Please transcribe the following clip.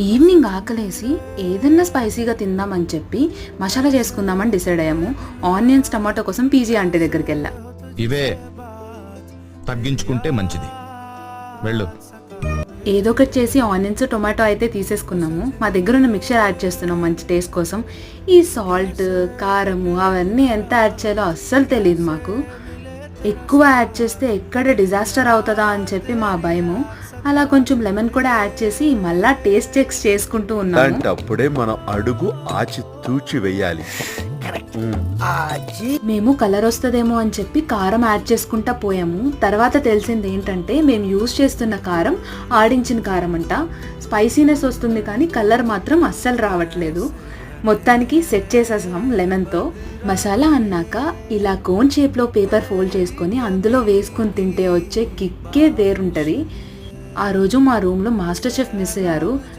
Evening ఆకలేసి ఏదన్నా స్పైసీగా తిందామని చెప్పి మసాలా చేసుకుందామని డిసైడ్ అయ్యాము. ఆనియన్స్ టమాటో కోసం పీజీ ఆంటీ దగ్గరికి వెళ్ళా. ఇవే తగ్గించుకుంటే మంచిది, వెళ్ళు. ఏదో ఒకటి చేసి ఆనియన్స్ టొమాటో అయితే తీసేసుకున్నాము. మా దగ్గర ఉన్న మిక్చర్ యాడ్ చేస్తున్నాం మంచి టేస్ట్ కోసం. ఈ సాల్ట్ కారము అవన్నీ ఎంత యాడ్ చేయాలో అస్సలు తెలియదు మాకు. ఎక్కువ యాడ్ చేస్తే ఎక్కడ డిజాస్టర్ అవుతుందా అని చెప్పి మా భయము. అలా కొంచెం లెమన్ కూడా యాడ్ చేసి మళ్ళా టేస్ట్ చెక్స్ చేసుకుంటూ ఉన్నాము. అప్పుడే మనం అడుగు ఆచి తూచి వెయ్యాలి. మేము కలర్ వస్తుందేమో అని చెప్పి కారం యాడ్ చేసుకుంటా పోయాము. తర్వాత తెలిసింది ఏంటంటే మేము యూజ్ చేస్తున్న కారం ఆడించిన కారం అంట. స్పైసీనెస్ వస్తుంది కానీ కలర్ మాత్రం అస్సలు రావట్లేదు. మొత్తానికి సెట్ చేసేసాం లెమన్తో. మసాలా అన్నాక ఇలా కోన్ షేప్లో పేపర్ ఫోల్డ్ చేసుకొని అందులో వేసుకొని తింటే వచ్చే కిక్కే వేరుంటుంది. ఆ రోజు మా రూమ్లో మాస్టర్ చెఫ్ మిస్ అయ్యారు.